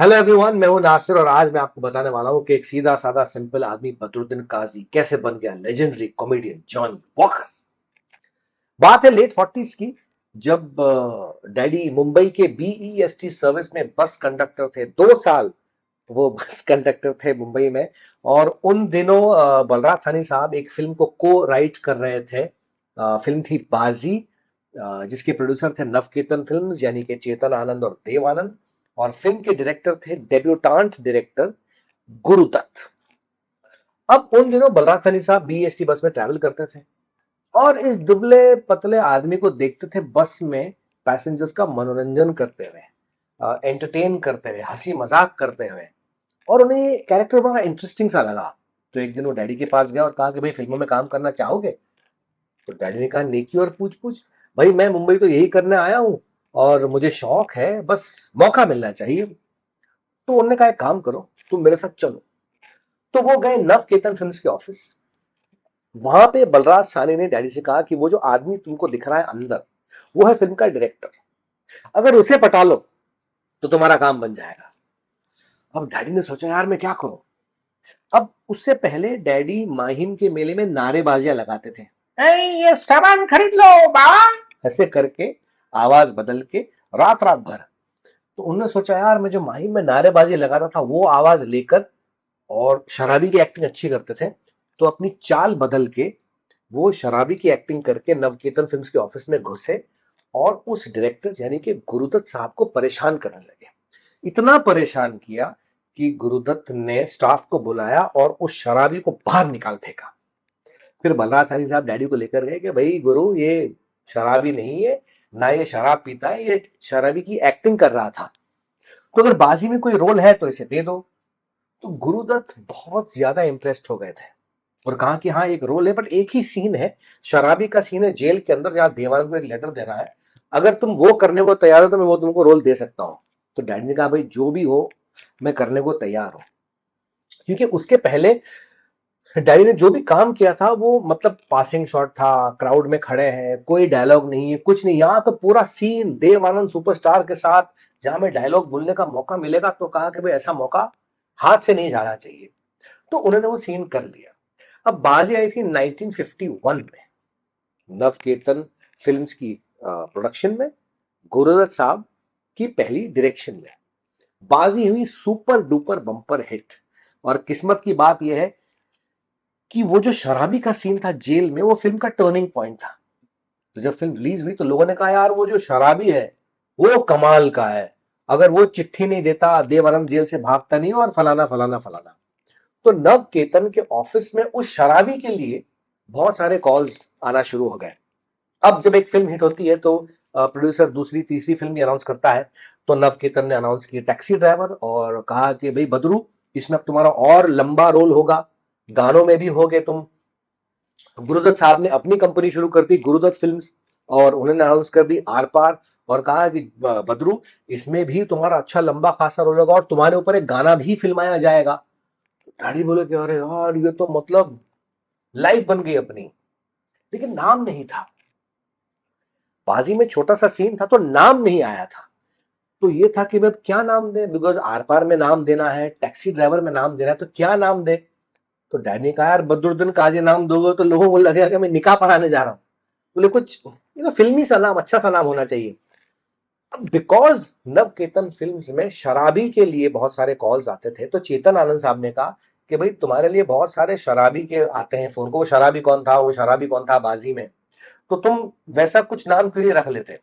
Hello everyone, मैं हूं नासिर और आज मैं आपको बताने वाला हूं कि एक सीधा साधा सिंपल आदमी बदरुद्दीन काजी कैसे बन गया लेजेंडरी कॉमेडियन जॉनी वॉकर। बात है लेट 40s की, जब डैडी मुंबई के बीईएसटी सर्विस में बस कंडक्टर थे। 2 साल वो बस कंडक्टर थे मुंबई में। और उन दिनों बलराज साहनी साहब एक फिल्म को को राइट कर रहे थे। फिल्म थी बाजी, जिसके प्रोड्यूसर थे नवकेतन फिल्म्स यानी कि चेतन आनंद और देव आनंद। और फिल्म के डायरेक्टर थे डेब्यूटांट डायरेक्टर गुरुदत्त। अब उन दिनों बलराज साहनी साहब बीईएसटी बस में ट्रैवल करते थे और इस दुबले पतले आदमी को देखते थे बस में पैसेंजर्स का मनोरंजन करते हुए, एंटरटेन करते हुए, हंसी मजाक करते हुए। और उन्हें ये कैरेक्टर बड़ा इंटरेस्टिंग सा लगा। तो एक दिन वो डैडी के पास गया और कहा कि भाई फिल्मों में काम करना चाहोगे? तो डैडी ने कहा नेकी और पूछ पूछ, भाई मैं मुंबई तो यही करने आया हूँ और मुझे शौक है, बस मौका मिलना चाहिए। तो उन्होंने कहा एक काम करो, तुम मेरे साथ चलो। तो वो गए नवकेतन फिल्म्स के ऑफिस। वहां पे बलराज साहनी ने डैडी से कहा कि वो जो आदमी तुमको दिख रहा है अंदर, वो है फिल्म का डायरेक्टर। अगर उसे पटा लो तो तुम्हारा काम बन जाएगा। अब डैडी ने सोचा यार मैं क्या करूं। अब उससे पहले डैडी माहिम के मेले में नारेबाजियां लगाते थे, ये सामान खरीद लो बाबा, ऐसे करके आवाज बदल के रात रात भर। तो उन्होंने सोचा यार मैं जो माहिम में नारेबाजी लगाता था वो आवाज लेकर, और शराबी की एक्टिंग अच्छी करते थे, तो अपनी चाल बदल के वो शराबी की एक्टिंग करके नवकेतन फिल्म्स के ऑफिस में घुसे और उस डायरेक्टर यानी कि गुरुदत्त साहब को परेशान करने लगे। इतना परेशान किया कि गुरुदत्त ने स्टाफ को बुलाया और उस शराबी को बाहर निकाल फेंका। फिर बलराज साहनी साहब डैडी को लेकर गए कि भाई गुरु, ये शराबी नहीं है, ना ये शराब पीता है, ये शराबी की एक्टिंग कर रहा था। तो अगर बाजी में कोई रोल है तो इसे दे दो। तो गुरुदत्त बहुत ज्यादा इंप्रेस्ड हो गए थे और कहा कि हाँ एक रोल है, बट एक ही सीन है, शराबी का सीन है जेल के अंदर जहां देवानंद को एक लेटर देना है। अगर तुम वो करने को तैयार हो तो मैं वो तुमको रोल दे सकता हूँ। तो डैडी ने कहा भाई जो भी हो, मैं करने को तैयार हूं। क्योंकि उसके पहले डैडी ने जो भी काम किया था वो मतलब पासिंग शॉट था, क्राउड में खड़े हैं, कोई डायलॉग नहीं है, कुछ नहीं। यहाँ तो पूरा सीन देव आनंद सुपरस्टार के साथ, जहां में डायलॉग बोलने का मौका मिलेगा। तो कहा कि भाई ऐसा मौका हाथ से नहीं जाना चाहिए। तो उन्होंने वो सीन कर लिया। अब बाजी आई थी 1951 में, नवकेतन फिल्म्स की प्रोडक्शन में, गुरुदत्त साहब की पहली डायरेक्शन में। बाजी हुई सुपर डुपर बम्पर हिट। और किस्मत की बात यह है कि वो जो शराबी का सीन था जेल में, वो फिल्म का टर्निंग पॉइंट था। तो जब फिल्म रिलीज हुई तो लोगों ने कहा यार वो जो शराबी है वो कमाल का है, अगर वो चिट्ठी नहीं देता देव आनंद जेल से भागता नहीं, और फलाना फलाना फलाना। तो नवकेतन के ऑफिस में उस शराबी के लिए बहुत सारे कॉल्स आना शुरू हो गए। अब जब एक फिल्म हिट होती है तो प्रोड्यूसर दूसरी तीसरी फिल्म भी अनाउंस करता है। तो नवकेतन ने अनाउंस की टैक्सी ड्राइवर और कहा कि भाई बदरू, इसमें अब तुम्हारा और लंबा रोल होगा, गानों में भी होगे तुम। गुरुदत्त साहब ने अपनी कंपनी शुरू कर दी गुरुदत्त फिल्म्स, और उन्होंने अनाउंस कर दी आर पार। और कहा कि बदरू, इसमें भी तुम्हारा अच्छा लंबा खासा रोल होगा और तुम्हारे ऊपर एक गाना भी फिल्माया जाएगा। डैडी बोले कि अरे यार ये तो मतलब लाइफ बन गई अपनी। लेकिन नाम नहीं था, बाजी में छोटा सा सीन था तो नाम नहीं आया था। तो ये था कि मैं क्या नाम दे, बिकॉज आर पार में नाम देना है, टैक्सी ड्राइवर में नाम देना है, तो क्या नाम दे। तो डैडी ने कहा यार बदरुद्दीन काजी नाम दोगे तो लोगों को लगेगा कि मैं निकाह पढ़ाने जा रहा हूँ। बोले कुछ फिल्मी सा नाम, अच्छा सा नाम होना चाहिए। अब बिकॉज नवकेतन फिल्म्स में शराबी के लिए बहुत सारे कॉल्स आते थे, तो चेतन आनंद साहब ने कहा कि भाई तुम्हारे लिए बहुत सारे शराबी के आते हैं फोन को, वो शराबी कौन था, वो शराबी कौन था बाजी में, तो तुम वैसा कुछ नाम क्यों नहीं रख लेते।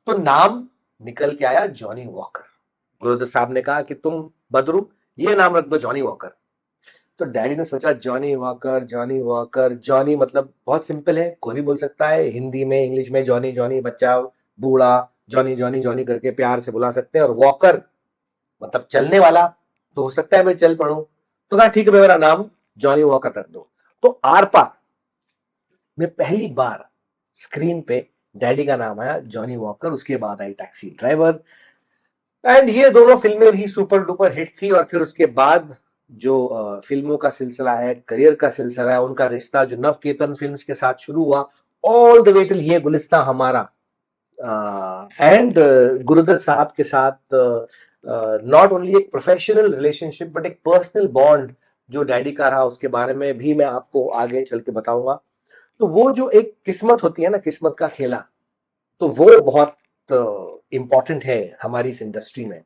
तो नाम निकल के आया जॉनी वॉकर। गुरुदत्त साहब ने कहा कि तुम बदरू ये नाम रख दो, जॉनी वॉकर। तो डैडी ने सोचा Johnny walker, Johnny walker, Johnny मतलब बहुत सिंपल है, कोई भी बोल सकता है, हिंदी में इंग्लिश में जॉनी जॉनी, बच्चा बूढ़ा जॉनी जॉनी जॉनी करके प्यार से बुला सकते हैं। और वॉकर मतलब चलने वाला, तो हो सकता है मैं चल पड़ू। तो कहा ठीक है मेरा नाम जॉनी वॉकर रख दो। तो आर पार में पहली बार स्क्रीन पे डैडी का नाम आया जॉनी वॉकर, उसके बाद आई टैक्सी ड्राइवर। एंड ये दोनों फिल्में भी सुपर डुपर हिट थी। और फिर उसके बाद जो फिल्मों का सिलसिला है, करियर का सिलसिला है, उनका रिश्ता जो नवकेतन फिल्म्स के साथ शुरू हुआ, ऑल द वे टिल ये गुलिस्तां हमारा, एंड गुरुदत्त साहब के साथ नॉट ओनली एक प्रोफेशनल रिलेशनशिप बट एक पर्सनल बॉन्ड जो डैडी का रहा, उसके बारे में भी मैं आपको आगे चल के बताऊंगा। तो वो जो एक किस्मत होती है ना, किस्मत का खेला, तो वो बहुत इंपॉर्टेंट है हमारी इस इंडस्ट्री में।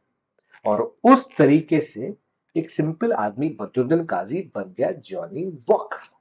और उस तरीके से एक सिंपल आदमी बदरुद्दीन काजी बन गया जॉनी वॉकर।